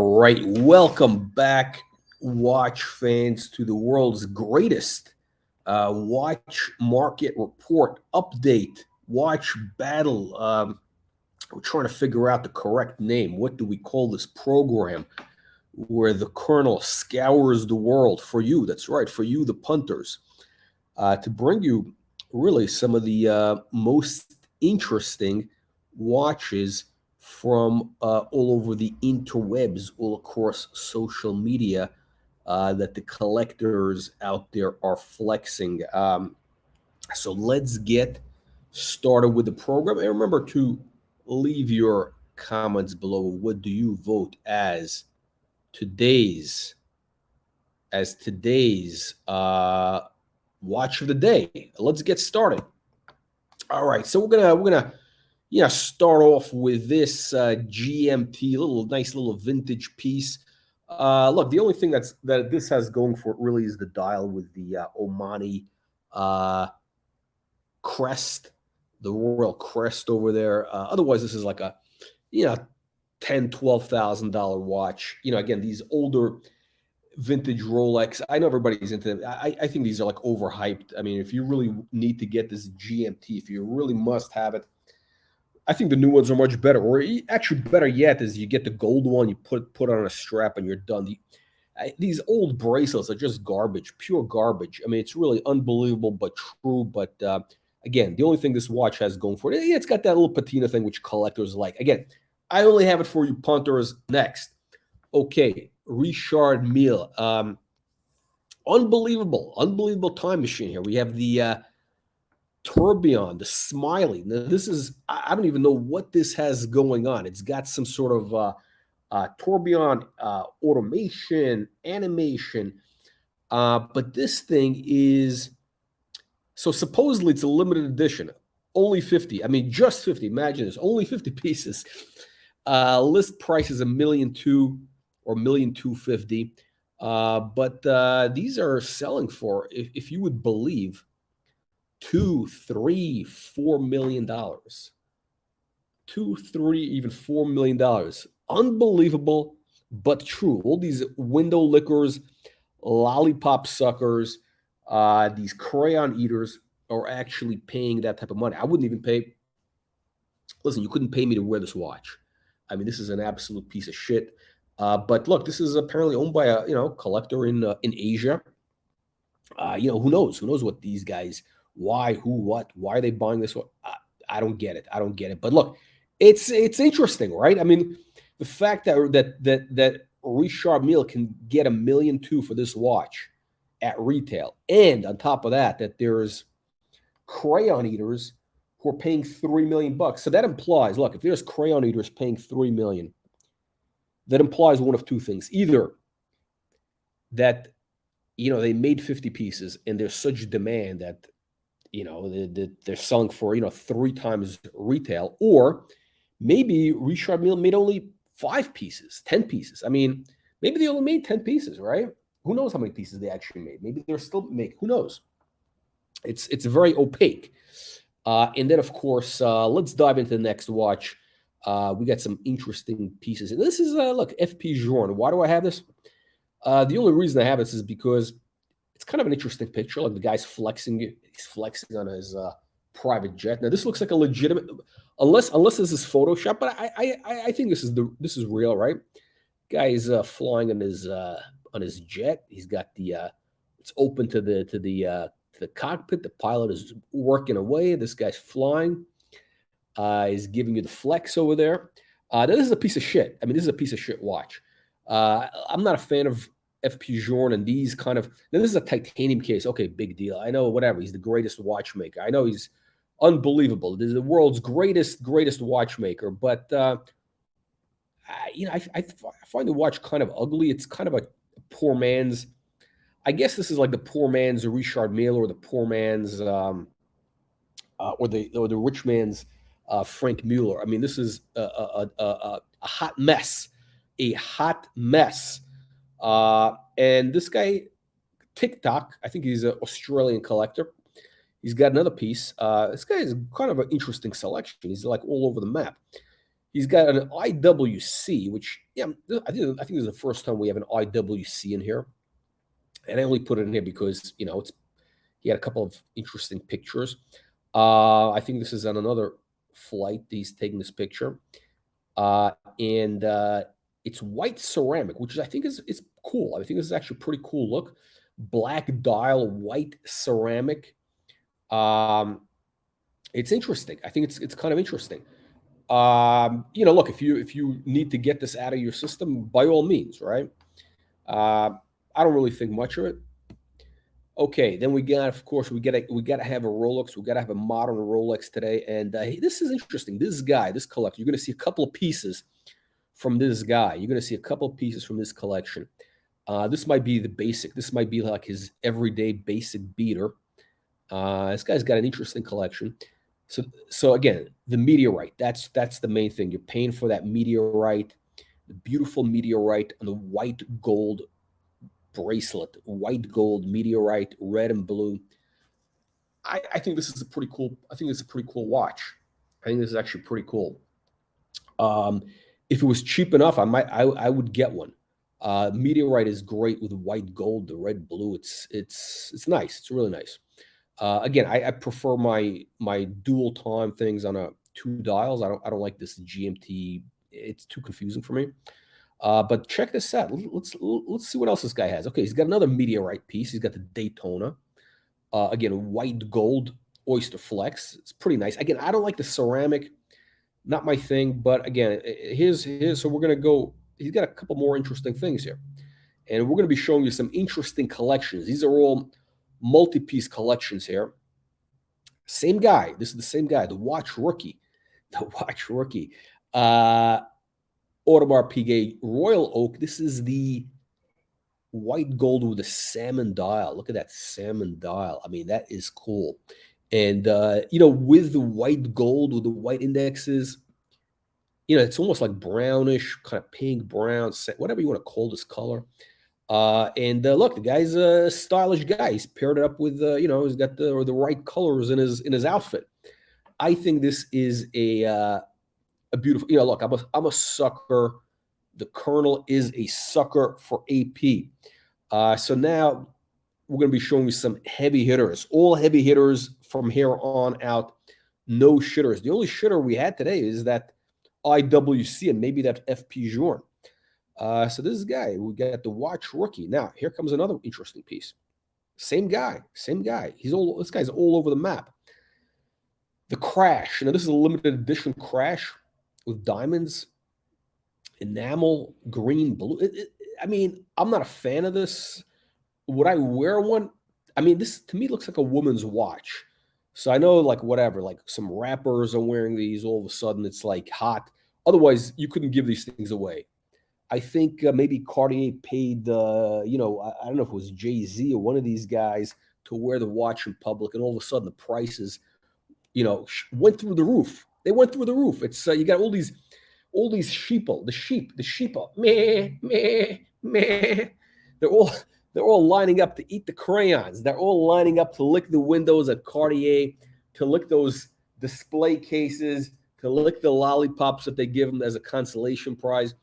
All right, welcome back, watch fans, to the world's greatest watch market report update, watch battle. We're trying to figure out the correct name. What do we call this program where the colonel scours the world for you? That's right, for you, the punters, to bring you really some of the most interesting watches from all over the interwebs, all across social media, that the collectors out there are flexing. So let's get started with the program. And remember to leave your comments below. What do you vote as today's watch of the day? Let's get started. All right, so we're gonna start off with this GMT, nice little vintage piece. Look, the only thing that this has going for it really is the dial with the Omani crest, the royal crest over there. Otherwise, this is like a $10,000-$12,000 watch. Again, these older vintage Rolex, I know everybody's into them. I think these are like overhyped. I mean, if you really need to get this GMT, if you really must have it, I think the new ones are much better. Or actually, better yet is you get the gold one, you put on a strap, and you're done. These old bracelets are just garbage, pure garbage. I mean, it's really unbelievable, but true. But again, the only thing this watch has going for it, it's got that little patina thing, which collectors like. Again, I only have it for you punters. Next. Okay, Richard Mille. Unbelievable time machine here. We have the tourbillon, the smiley. Now, this is, I don't even know what this has going on. It's got some sort of tourbillon automation, animation. But this thing is, so supposedly it's a limited edition. Only 50. I mean, just 50. Imagine this. Only 50 pieces. List price is $1.2 million or $1.250 million. But these are selling for, if you would believe, $2, $3, $4 million. $2, $3, even $4 million. Unbelievable, but true. All these window lickers, lollipop suckers, these crayon eaters are actually paying that type of money. I wouldn't even pay. Listen, you couldn't pay me to wear this watch. I mean, this is an absolute piece of shit. But look, this is apparently owned by a collector in Asia. Who knows? Who knows what these guys? Why? Who? What? Why are they buying this one? I don't get it. But look, it's interesting, right? I mean, the fact that Richard Mille can get $1.2 million for this watch at retail, and on top of that there's crayon eaters who are paying $3 million. So that implies, look, if there's crayon eaters paying $3 million, that implies one of two things: either that they made 50 pieces and there's such demand that they're selling for 3 times retail, or maybe Richard Mille made only 5 pieces, 10 pieces. I mean, maybe they only made 10 pieces, right? Who knows how many pieces they actually made? Maybe they're still making. Who knows? It's very opaque. And then, of course, let's dive into the next watch. We got some interesting pieces. And this is, look, FP Journe. Why do I have this? The only reason I have this is because it's kind of an interesting picture. Like the guy's flexing. He's flexing on his private jet. Now, this looks like a legitimate, unless this is Photoshop, but I think this is real, right? Guy is flying on his jet. He's got it's open to the cockpit. The pilot is working away. This guy's flying. He's giving you the flex over there. Now, this is a piece of shit. I mean, this is a piece of shit watch. I'm not a fan of FP Journe and these kind of. Now, this is a titanium case. Okay, big deal. I know, whatever. He's the greatest watchmaker. I know he's unbelievable. This is the world's greatest watchmaker. But I find the watch kind of ugly. It's kind of a poor man's. I guess this is like the poor man's Richard Mille, or the poor man's, or the rich man's Frank Mueller. I mean, this is a hot mess, and this guy, TikTok, I think he's an Australian collector. He's got another piece. This guy is kind of an interesting selection. He's like all over the map. He's got an IWC, which yeah, I think this is the first time we have an IWC in here, and I only put it in here because he had a couple of interesting pictures. I think this is on another flight. He's taking this picture, and it's white ceramic, which I think is cool. I think this is actually a pretty cool look. Black dial, white ceramic. Um, it's interesting. I think it's kind of interesting. Look, if you need to get this out of your system, by all means, right? Uh, I don't really think much of it. Okay, then of course, we gotta have a Rolex. We gotta have a modern Rolex today, and this is interesting. This guy, this collector, you're gonna see a couple of pieces from this guy. You're gonna see a couple of pieces from this collection. This might be the basic. This might be like his everyday basic beater. This guy's got an interesting collection. So again, the meteorite. That's the main thing. You're paying for that meteorite, the beautiful meteorite, and the white gold bracelet, white gold meteorite, red and blue. I think this is a pretty cool. I think it's a pretty cool watch. I think this is actually pretty cool. Um, if it was cheap enough, I would get one. Meteorite is great with white gold, the red blue. It's nice. It's really nice. Again, I prefer my dual time things on a two dials. I don't like this GMT. It's too confusing for me. But check this out. Let's see what else this guy has. Okay, he's got another meteorite piece. He's got the Daytona. Again, white gold Oyster Flex. It's pretty nice. Again, I don't like the ceramic. Not my thing. But again, here's. So we're gonna go. He's got a couple more interesting things here, and we're gonna be showing you some interesting collections. These are all multi-piece collections here. Same guy. This is the same guy. The watch rookie. The watch rookie. Audemars Piguet Royal Oak. This is the white gold with a salmon dial. Look at that salmon dial. I mean, that is cool. And with the white gold, with the white indexes, it's almost like brownish, kind of pink, brown, whatever you want to call this color. And look, the guy's a stylish guy. He's paired it up with, he's got the right colors in his outfit. I think this is a beautiful. Look, I'm a sucker. The Colonel is a sucker for AP. So now we're going to be showing you some heavy hitters, all heavy hitters from here on out. No shitters. The only shitter we had today is that IWC and maybe that FP Journe. So this guy, we got the watch rookie. Now here comes another interesting piece. Same guy. This guy's all over the map. The Crash. This is a limited edition Crash with diamonds, enamel, green, blue. I mean, I'm not a fan of this. Would I wear one? I mean, this to me looks like a woman's watch. So I know, like, whatever, like some rappers are wearing these. All of a sudden, it's like hot. Otherwise, you couldn't give these things away. I think maybe Cartier paid, I don't know if it was Jay-Z or one of these guys to wear the watch in public, and all of a sudden the prices, went through the roof. They went through the roof. It's you got all these sheeple, the sheeple, meh, meh, meh. They're all lining up to eat the crayons. They're all lining up to lick the windows at Cartier, to lick those display cases, to lick the lollipops that they give them as a consolation prize.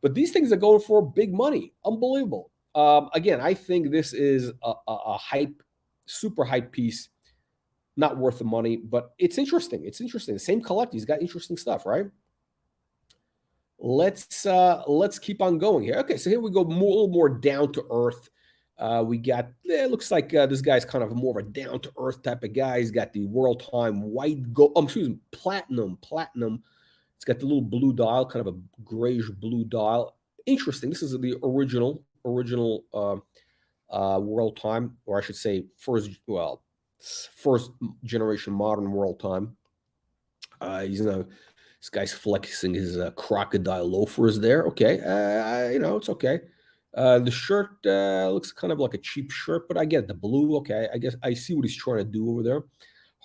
But these things are going for big money. Unbelievable. Again, I think this is a hype, super hype piece. Not worth the money, but it's interesting. It's interesting. The same collector. He's got interesting stuff, right? Let's keep on going here. Okay, so here we go, a little more down to earth. We got. It looks like this guy's kind of more of a down to earth type of guy. He's got the World Time white gold. Platinum. It's got the little blue dial, kind of a grayish blue dial. Interesting. This is the original World Time, or I should say first generation modern World Time. This guy's flexing his crocodile loafers there. Okay, it's okay. The shirt looks kind of like a cheap shirt, but I get the blue. Okay, I guess I see what he's trying to do over there.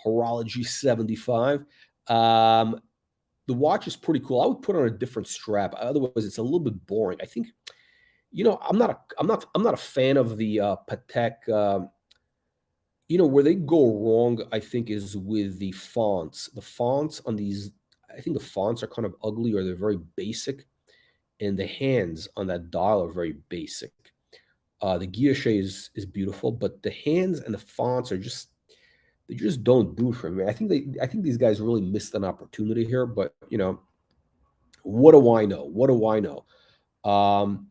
Horology 75. The watch is pretty cool. I would put on a different strap. Otherwise, it's a little bit boring. I think, I'm not a fan of the Patek. Where they go wrong, I think, is with the fonts. The fonts on these, I think the fonts are kind of ugly or they're very basic, and the hands on that dial are very basic. The guilloche is beautiful, but the hands and the fonts are just they just don't do it for me. I think these guys really missed an opportunity here, but what do I know? What do I know? Um,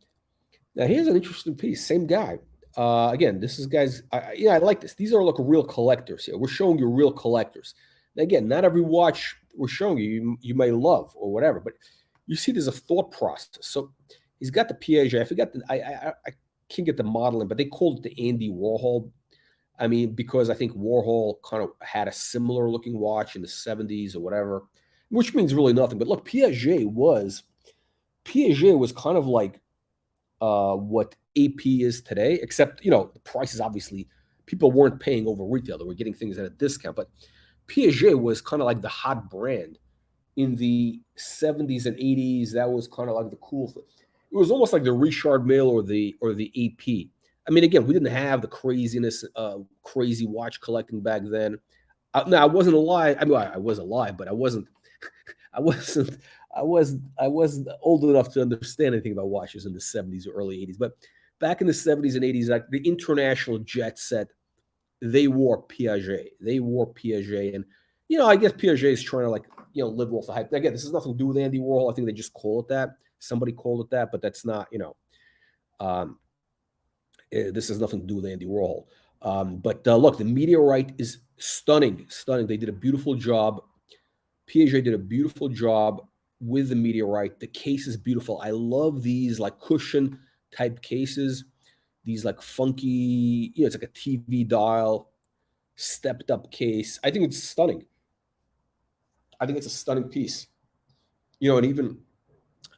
Now here's an interesting piece. Same guy. Again, this is guys. Yeah, I like this. These are like real collectors here. We're showing you real collectors. Now, again, not every watch we're showing you may love or whatever, but you see there's a thought process. So he's got the Piaget. I forgot the I can't get the modeling, but they called it the Andy Warhol. I mean, because I think Warhol kind of had a similar looking watch in the 70s or whatever, which means really nothing. But look, Piaget was kind of like what AP is today, except the prices obviously people weren't paying over retail; they were getting things at a discount. But Piaget was kind of like the hot brand in the 70s and 80s. That was kind of like the cool thing. It was almost like the Richard Mille or the AP. I mean, again, we didn't have the craziness, crazy watch collecting back then. No, I wasn't alive. I mean, I was alive, but I wasn't. I wasn't. I wasn't old enough to understand anything about watches in the 70s or early 80s. But back in the 70s and 80s, like the international jet set, they wore Piaget. They wore Piaget, and I guess Piaget is trying to like live off the hype. Again, this has nothing to do with Andy Warhol. I think they just call it that. Somebody called it that, but that's not. Um, this has nothing to do with Andy Warhol. But look, the meteorite is stunning, stunning. They did a beautiful job. Piaget did a beautiful job with the meteorite. The case is beautiful. I love these like cushion type cases. These like funky, it's like a TV dial, stepped up case. I think it's stunning. I think it's a stunning piece. And even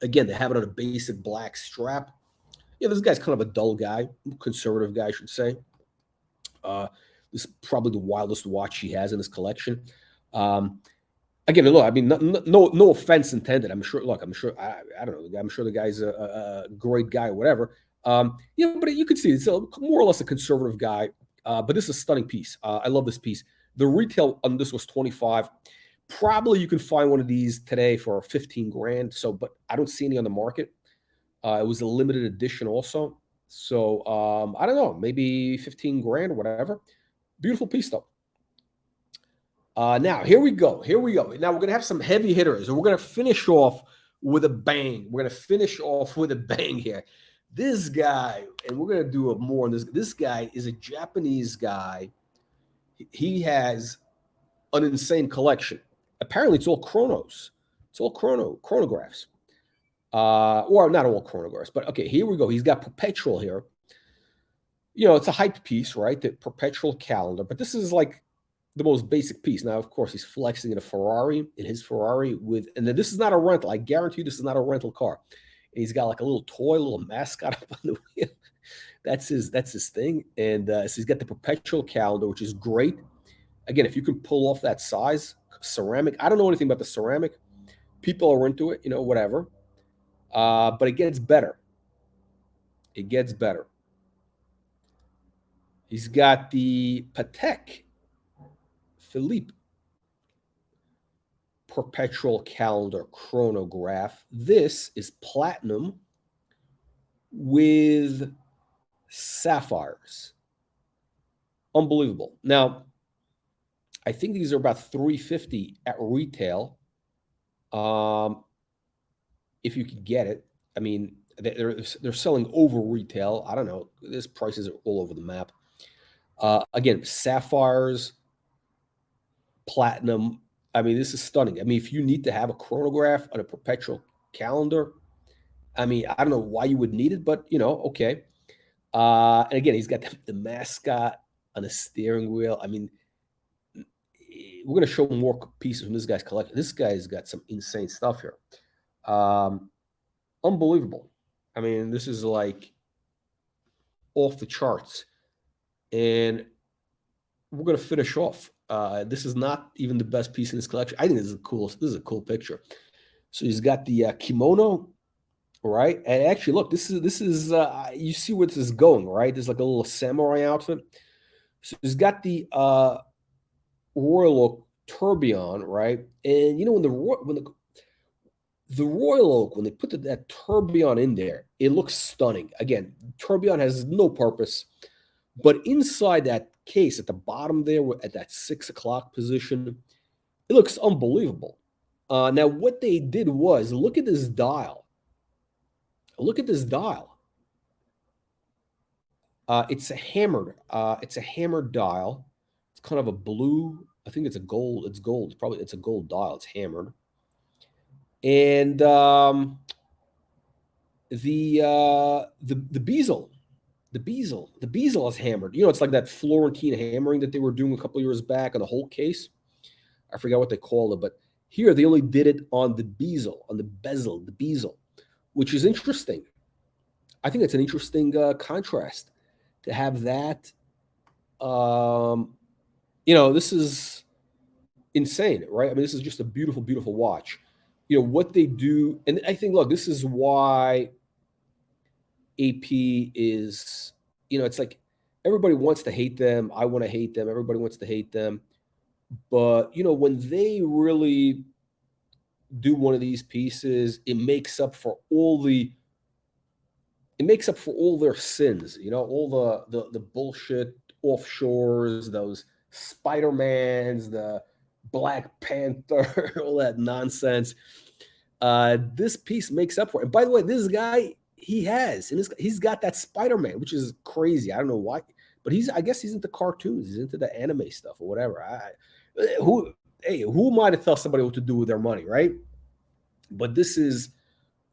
again, they have it on a basic black strap. This guy's kind of a dull guy, conservative guy, I should say. This is probably the wildest watch he has in his collection. Again, look, I mean, no offense intended. I'm sure. Look, I'm sure. I don't know. I'm sure the guy's a great guy or whatever. But you can see it's more or less a conservative guy. But this is a stunning piece. I love this piece. The retail on this was 25. Probably you can find one of these today for 15 grand. So, but I don't see any on the market. It was a limited edition also. So I don't know, maybe 15 grand or whatever. Beautiful piece though. Now here we go. Here we go. Now we're gonna have some heavy hitters, and we're gonna finish off with a bang. We're gonna finish off with a bang here. This guy, and we're gonna do more on this. This guy is a Japanese guy. He has an insane collection. Apparently, it's all chronos. It's all chronographs. Or not all chronographs, but okay, here we go. He's got perpetual here. It's a hype piece, right? The perpetual calendar, but this is like the most basic piece. Now, of course, he's flexing in his Ferrari and then this is not a rental. I guarantee you this is not a rental car. And he's got like a little toy, a little mascot up on the wheel. That's his thing. And so he's got the perpetual calendar, which is great. Again, if you can pull off that size, ceramic. I don't know anything about the ceramic. People are into it, whatever. But it gets better. It gets better. He's got the Patek Phillipe perpetual calendar chronograph. This is platinum with sapphires. Unbelievable. Now, I think these are about $350 at retail. If you could get it. I mean, they're selling over retail. I don't know. This prices are all over the map. Again, sapphires, platinum. I mean, this is stunning. I mean, if you need to have a chronograph on a perpetual calendar, I mean, I don't know why you would need it, but okay. And again, he's got the mascot on the steering wheel. I mean, we're going to show more pieces from this guy's collection. This guy's got some insane stuff here. Unbelievable. I mean, this is like off the charts. And we're going to finish off. This is not even the best piece in this collection. I think this is a cool picture. So he's got the kimono, right? And actually, look, this is you see where this is going, right? There's like a little samurai outfit. So he's got the Royal Oak tourbillon, right? And when the royal oak, when they put that tourbillon in there, it looks stunning. Again, tourbillon has no purpose, but inside that case at the bottom there, at that 6 o'clock position, it looks unbelievable. Now, what they did was look at this dial. Look at this dial. It's a hammered. It's a hammered dial. It's kind of a blue. I think it's a gold. It's gold. It's a gold dial. It's hammered. And the bezel, the bezel is hammered. It's like that Florentine hammering that they were doing a couple of years back on the whole case. I forgot what they called it, but here they only did it on the bezel, on the bezel, the bezel, which is interesting. I think it's an interesting contrast to have that. This is insane, right? I mean, this is just a beautiful, beautiful watch. What they do, and I think, look, this is why AP is, it's like everybody wants to hate them. I want to hate them. Everybody wants to hate them. But, when they really do one of these pieces, it makes up for all their sins, all the bullshit offshores, those Spider-Mans, the Black Panther, all that nonsense. This piece makes up for it. And by the way, this guy, he's got that Spider-Man, which is crazy. I don't know why, but I guess he's into cartoons. He's into the anime stuff or whatever. Who am I to tell somebody what to do with their money, right? But this is,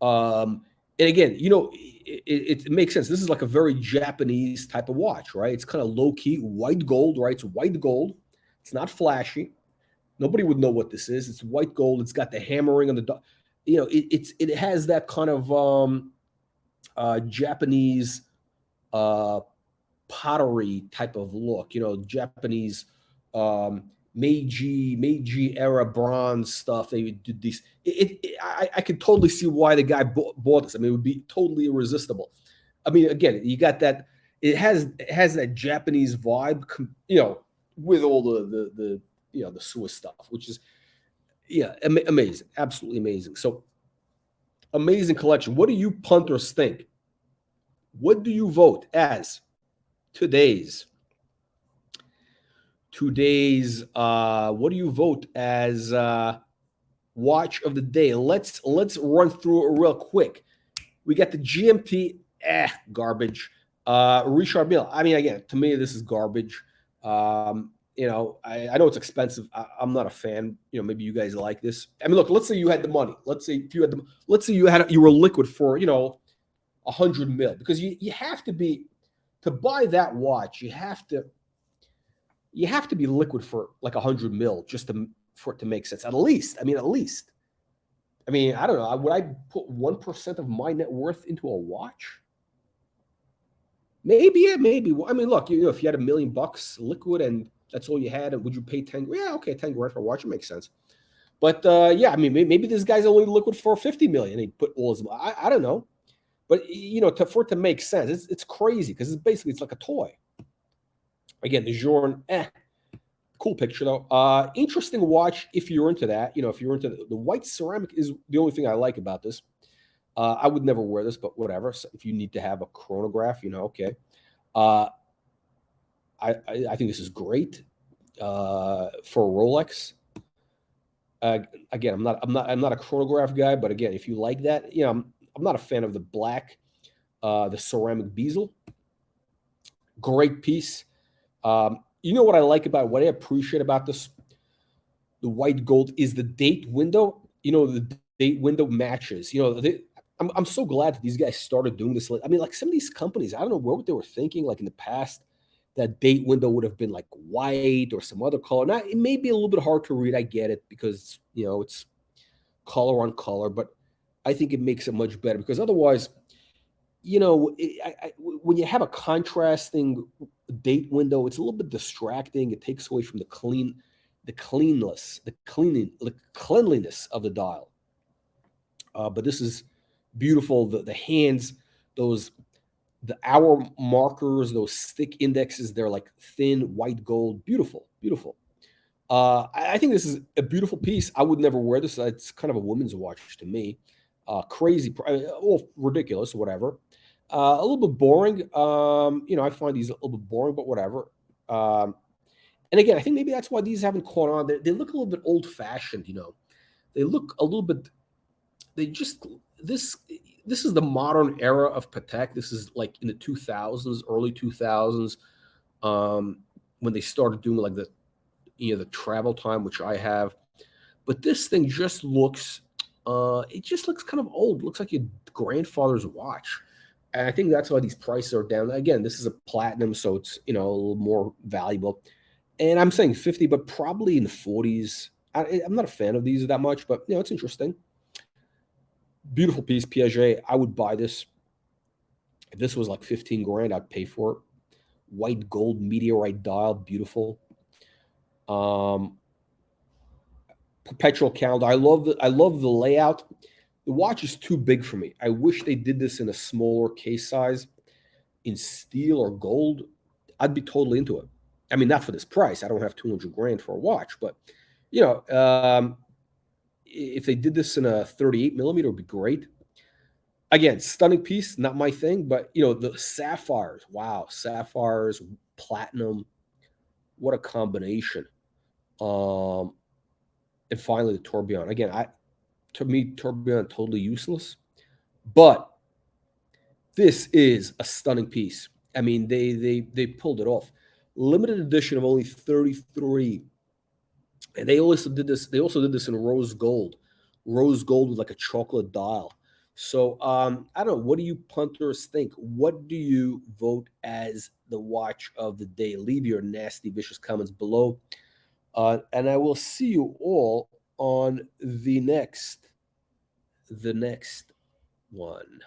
and again, it makes sense. This is like a very Japanese type of watch, right? It's kind of low key, white gold, right? It's white gold. It's not flashy. Nobody would know what this is. It's white gold. It's got the hammering on the, it has that kind of Japanese pottery type of look. Japanese Meiji era bronze stuff. They did these. I could totally see why the guy bought this. I mean, it would be totally irresistible. I mean, again, you got that. It has that Japanese vibe, with all the the Swiss stuff, which is amazing, absolutely amazing. So amazing collection. What do you punters think? What do you vote as today's? What do you vote as watch of the day? Let's run through it real quick. We got the GMT, garbage. Richard Mille. I mean, again, to me, this is garbage. I know it's expensive. I'm not a fan. Maybe you guys like this. I mean, look, let's say you had the money. Let's say you were liquid for 100 mil, because you have to be, to buy that watch. You have to be liquid for like 100 mil just for it to make sense. At least. I mean, I don't know. Would I put 1% of my net worth into a watch? Maybe, yeah, maybe. I mean, look, if you had $1 million liquid and that's all you had, would you pay 10? Yeah, okay, 10 grand for a watch. It makes sense. But yeah, I mean, maybe this guy's only liquid for 50 million. He put all his. I don't know, but for it to make sense, it's crazy, because it's like a toy. Again, the Journe, cool picture though. Interesting watch if you're into that. If you're into the white ceramic is the only thing I like about this. I would never wear this, but whatever. So if you need to have a chronograph, okay. I think this is great for Rolex. Again, I'm not a chronograph guy, but again, if you like that, I'm not a fan of the black, the ceramic bezel. Great piece. What I like about, what I appreciate about this, the white gold, is the date window. The date window matches. I'm so glad that these guys started doing this. I mean, like some of these companies, I don't know what they were thinking. Like in the past, that date window would have been like white or some other color. Now, it may be a little bit hard to read. I get it, because it's color on color, but I think it makes it much better, because otherwise, when you have a contrasting date window, it's a little bit distracting. It takes away from the cleanliness of the dial. But this is beautiful. The hands, the hour markers, those stick indexes, they're like thin white gold. Beautiful, beautiful. I think this is a beautiful piece. I would never wear this. It's kind of a woman's watch to me. Crazy, well, ridiculous, whatever. A little bit boring. I find these a little bit boring, but whatever. Um, and again, I think maybe that's why these haven't caught on. They look a little bit old fashioned. They look a little bit. They just this this is the modern era of Patek. This is like in the 2000s, early 2000s, um, when they started doing like the travel time, which I have. But this thing just looks, it just looks kind of old. It looks like your grandfather's watch. And I think that's why these prices are down. Again, this is a platinum, so it's a little more valuable. And I'm saying 50, but probably in the 40s. I'm not a fan of these that much, but it's interesting. Beautiful piece, Piaget. I would buy this. If this was like 15 grand, I'd pay for it. White gold meteorite dial, beautiful. Um, Perpetual calendar. I love the layout. The watch is too big for me. I wish they did this in a smaller case size, in steel or gold. I'd be totally into it. I mean, not for this price. I don't have 200 grand for a watch, but you know, um, if they did this in a 38 millimeter, it would be great. Again, stunning piece, not my thing, but the sapphires. Wow, sapphires, platinum. What a combination. Um, and finally the tourbillon. Again, to me, tourbillon totally useless, but this is a stunning piece. I mean, they pulled it off. Limited edition of only 33, and they also did this in rose gold with like a chocolate dial. So I don't know. What do you punters think? What do you vote as the watch of the day? Leave your nasty, vicious comments below, and I will see you all on the next one.